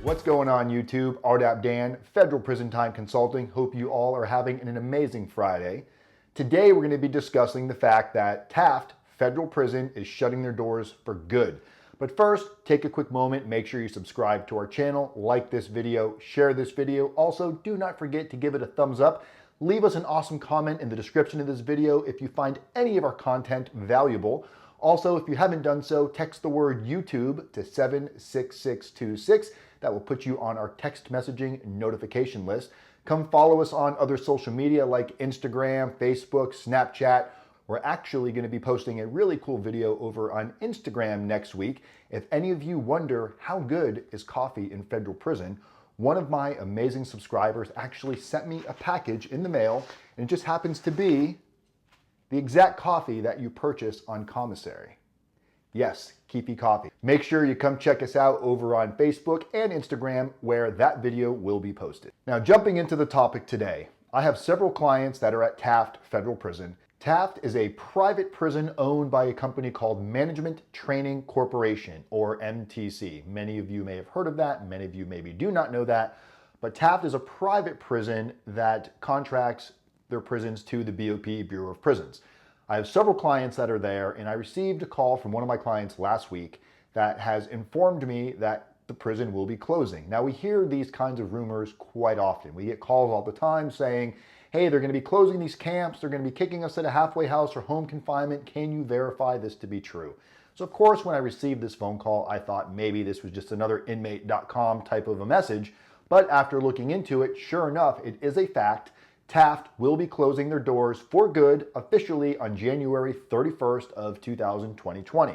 What's going on YouTube? RDAP Dan, Federal Prison Time Consulting. Hope you all are having an amazing Friday. Today we're going to be discussing the fact that Taft Federal Prison is shutting their doors for good. But first, take a quick moment, make sure you subscribe to our channel, like this video, share this video. Also, do not forget to give it a thumbs up. Leave us an awesome comment in the description of this video if you find any of our content valuable. Also, if you haven't done so, text the word YouTube to 76626. That will put you on our text messaging notification list. Come follow us on other social media like Instagram, Facebook, Snapchat. We're actually going to be posting a really cool video over on Instagram next week. If any of you wonder how good is coffee in federal prison, one of my amazing subscribers actually sent me a package in the mail, and it just happens to be the exact coffee that you purchase on commissary. Yes, Keefy Coffee. Make sure you come check us out over on Facebook and Instagram where that video will be posted. Now, jumping into the topic today, I have several clients that are at Taft Federal Prison. Taft is a private prison owned by a company called Management Training Corporation, or MTC. Many of you may have heard of that, many of you maybe do not know that, but Taft is a private prison that contracts their prisons to the BOP, Bureau of Prisons. I have several clients that are there, and I received a call from one of my clients last week that has informed me that the prison will be closing. Now, we hear these kinds of rumors quite often. We get calls all the time saying, hey, they're going to be closing these camps, they're going to be kicking us at a halfway house or home confinement. Can you verify this to be true? So of course, when I received this phone call, I thought maybe this was just another inmate.com type of a message. But after looking into it, sure enough, it is a fact. Taft will be closing their doors for good officially on January 31st of 2020,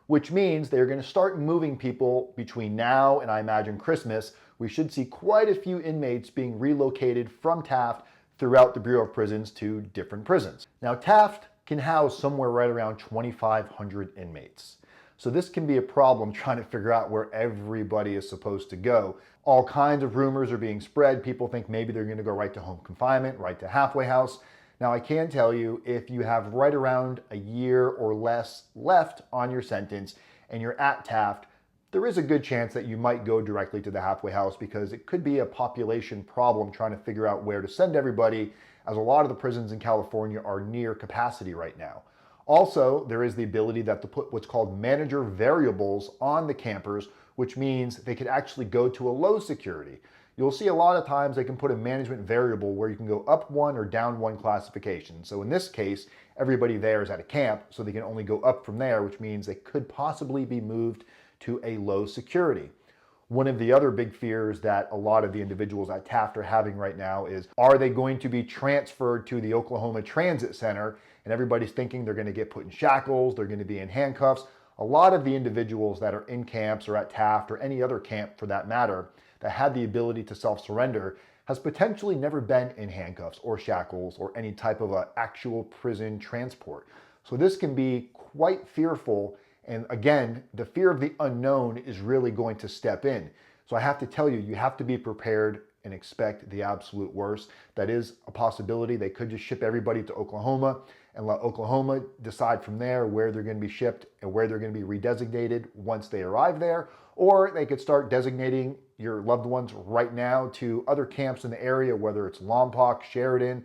which means they're going to start moving people between now and I imagine Christmas. We should see quite a few inmates being relocated from Taft throughout the Bureau of Prisons to different prisons. Now, Taft can house somewhere right around 2,500 inmates. So this can be a problem trying to figure out where everybody is supposed to go. All kinds of rumors are being spread. People think maybe they're going to go right to home confinement, right to halfway house. Now, I can tell you, if you have right around a year or less left on your sentence and you're at Taft, there is a good chance that you might go directly to the halfway house because it could be a population problem trying to figure out where to send everybody, as a lot of the prisons in California are near capacity right now. Also, there is the ability to put what's called manager variables on the campers, which means they could actually go to a low security. You'll see a lot of times they can put a management variable where you can go up one or down one classification. So in this case, everybody there is at a camp, so they can only go up from there, which means they could possibly be moved to a low security. One of the other big fears that a lot of the individuals at Taft are having right now is, are they going to be transferred to the Oklahoma Transit Center? And everybody's thinking they're going to get put in shackles, they're going to be in handcuffs. A lot of the individuals that are in camps or at Taft or any other camp for that matter that had the ability to self-surrender has potentially never been in handcuffs or shackles or any type of actual prison transport. So this can be quite fearful. And again, the fear of the unknown is really going to step in. So I have to tell you, you have to be prepared and expect the absolute worst. That is a possibility. They could just ship everybody to Oklahoma and let Oklahoma decide from there where they're going to be shipped and where they're going to be redesignated once they arrive there. Or they could start designating your loved ones right now to other camps in the area, whether it's Lompoc, Sheridan.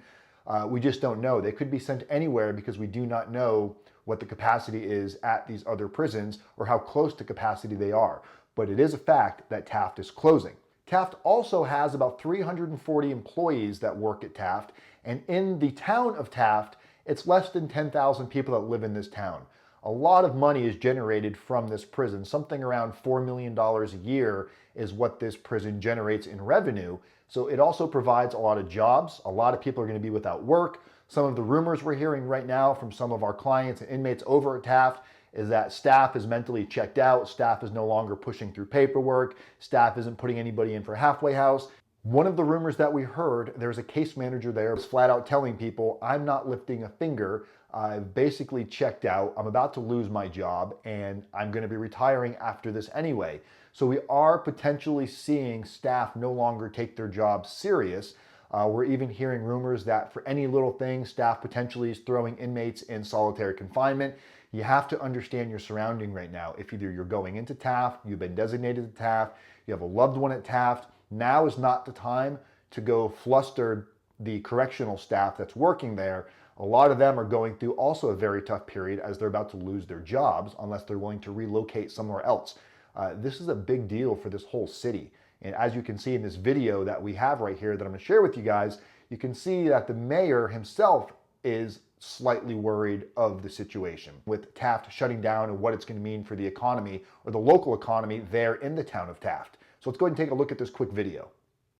We just don't know. They could be sent anywhere because we do not know what the capacity is at these other prisons or how close to capacity they are. But it is a fact that Taft is closing. Taft also has about 340 employees that work at Taft, and in the town of Taft, it's less than 10,000 people that live in this town. A lot of money is generated from this prison. Something around $4 million a year is what this prison generates in revenue. So it also provides a lot of jobs. A lot of people are going to be without work. Some of the rumors we're hearing right now from some of our clients and inmates over at Taft is that staff is mentally checked out. Staff is no longer pushing through paperwork. Staff isn't putting anybody in for halfway house. One of the rumors that we heard, there's a case manager there was flat out telling people, I'm not lifting a finger. I've basically checked out. I'm about to lose my job and I'm going to be retiring after this anyway. So we are potentially seeing staff no longer take their job serious. We're even hearing rumors that for any little thing, staff potentially is throwing inmates in solitary confinement. You have to understand your surrounding right now. If either you're going into Taft, you've been designated to Taft, you have a loved one at Taft, now is not the time to go fluster the correctional staff that's working there. A lot of them are going through also a very tough period as they're about to lose their jobs unless they're willing to relocate somewhere else. This is a big deal for this whole city. And as you can see in this video that we have right here that I'm going to share with you guys, you can see that the mayor himself is slightly worried of the situation with Taft shutting down and what it's going to mean for the economy or the local economy there in the town of Taft. So let's go ahead and take a look at this quick video.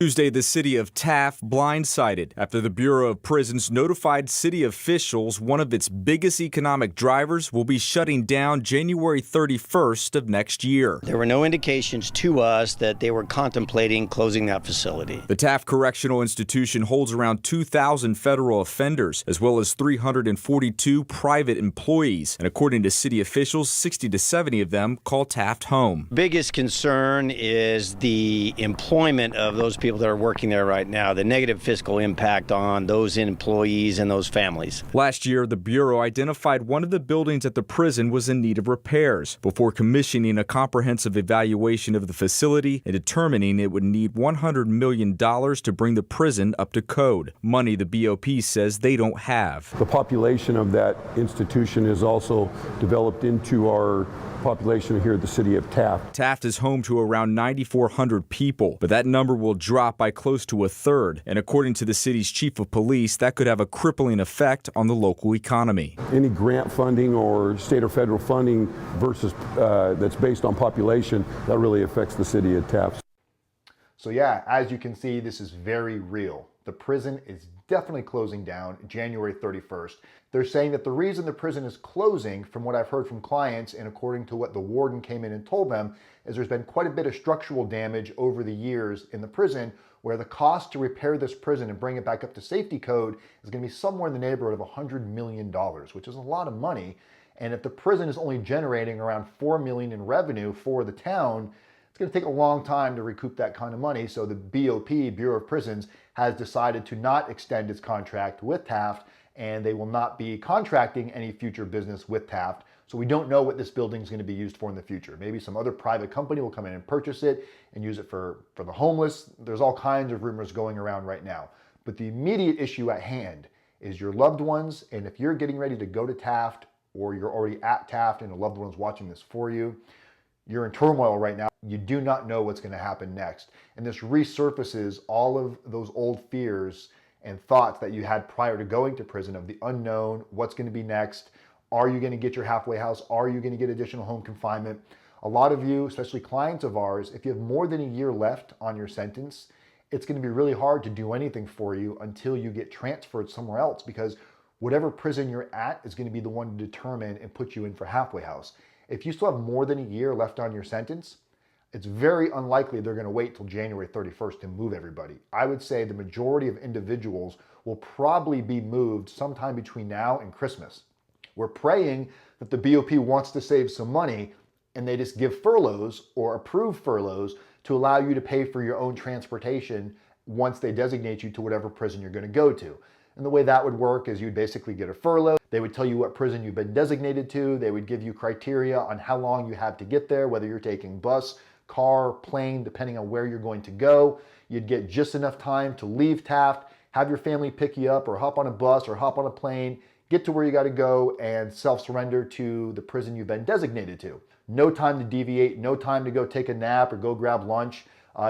Tuesday, the city of Taft blindsided after the Bureau of Prisons notified city officials one of its biggest economic drivers will be shutting down January 31st of next year. There were no indications to us that they were contemplating closing that facility. The Taft Correctional Institution holds around 2,000 federal offenders, as well as 342 private employees. And according to city officials, 60 to 70 of them call Taft home. Biggest concern is the employment of those people that are working there right now, the negative fiscal impact on those employees and those families. Last year, the Bureau identified one of the buildings at the prison was in need of repairs before commissioning a comprehensive evaluation of the facility and determining it would need $100 million to bring the prison up to code, money the BOP says they don't have. The population of that institution is also developed into our population here at the city of Taft. Taft is home to around 9,400 people, but that number will drop by close to a third. And according to the city's chief of police, that could have a crippling effect on the local economy. Any grant funding or state or federal funding versus that's based on population, that really affects the city of Taft. So yeah, as you can see, this is very real. The prison is definitely closing down January 31st. They're saying that the reason the prison is closing, from what I've heard from clients and according to what the warden came in and told them, is there's been quite a bit of structural damage over the years in the prison where the cost to repair this prison and bring it back up to safety code is going to be somewhere in the neighborhood of $100 million, which is a lot of money. And if the prison is only generating around $4 million in revenue for the town, it's going to take a long time to recoup that kind of money. So the BOP, Bureau of Prisons, has decided to not extend its contract with Taft, and they will not be contracting any future business with Taft. So we don't know what this building is going to be used for in the future. Maybe some other private company will come in and purchase it and use it for the homeless. There's all kinds of rumors going around right now. But the immediate issue at hand is your loved ones. And if you're getting ready to go to Taft, or you're already at Taft and a loved one's watching this for you, you're in turmoil right now. You do not know what's going to happen next. And this resurfaces all of those old fears and thoughts that you had prior to going to prison of the unknown, what's going to be next. Are you going to get your halfway house? Are you going to get additional home confinement? A lot of you, especially clients of ours, if you have more than a year left on your sentence, it's going to be really hard to do anything for you until you get transferred somewhere else, because whatever prison you're at is going to be the one to determine and put you in for halfway house. If you still have more than a year left on your sentence, it's very unlikely they're going to wait till January 31st to move everybody. I would say the majority of individuals will probably be moved sometime between now and Christmas. We're praying that the BOP wants to save some money and they just give furloughs or approve furloughs to allow you to pay for your own transportation once they designate you to whatever prison you're going to go to. And the way that would work is you'd basically get a furlough. They would tell you what prison you've been designated to. They would give you criteria on how long you have to get there, whether you're taking bus, car, plane, depending on where you're going to go. You'd get just enough time to leave Taft, have your family pick you up or hop on a bus or hop on a plane, get to where you got to go and self-surrender to the prison you've been designated to. No time to deviate, no time to go take a nap or go grab lunch.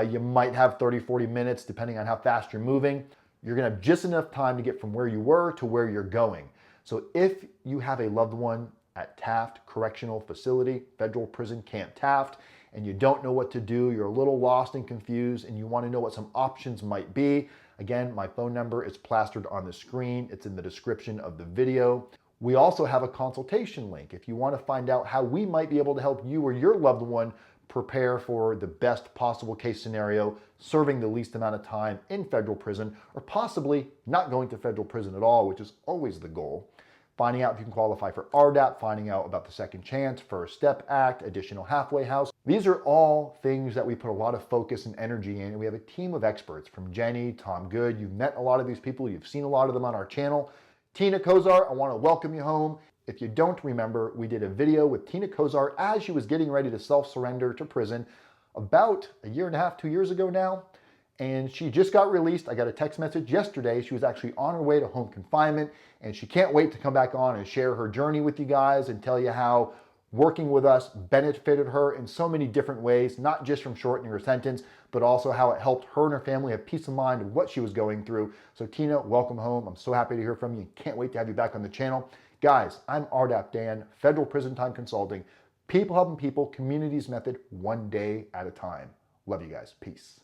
You might have 30, 40 minutes depending on how fast you're moving. You're going to have just enough time to get from where you were to where you're going. So if you have a loved one at Taft Correctional Facility, Federal Prison Camp Taft, and you don't know what to do, you're a little lost and confused, and you want to know what some options might be, again, my phone number is plastered on the screen. It's in the description of the video. We also have a consultation link if you want to find out how we might be able to help you or your loved one prepare for the best possible case scenario, serving the least amount of time in federal prison, or possibly not going to federal prison at all, which is always the goal. Finding out if you can qualify for RDAP, finding out about the Second Chance, First Step Act, additional halfway house. These are all things that we put a lot of focus and energy in, and we have a team of experts from Jenny, Tom Good. You've met a lot of these people. You've seen a lot of them on our channel. Tina Kozar, I want to welcome you home. If you don't remember, we did a video with Tina Kozar as she was getting ready to self-surrender to prison about a year and a half, 2 years ago now. And she just got released. I got a text message yesterday. She was actually on her way to home confinement, and she can't wait to come back on and share her journey with you guys and tell you how working with us benefited her in so many different ways, not just from shortening her sentence, but also how it helped her and her family have peace of mind of what she was going through. So Tina, welcome home. I'm so happy to hear from you. Can't wait to have you back on the channel. Guys, I'm RDAP Dan, Federal Prison Time Consulting. People helping people, communities method, one day at a time. Love you guys. Peace.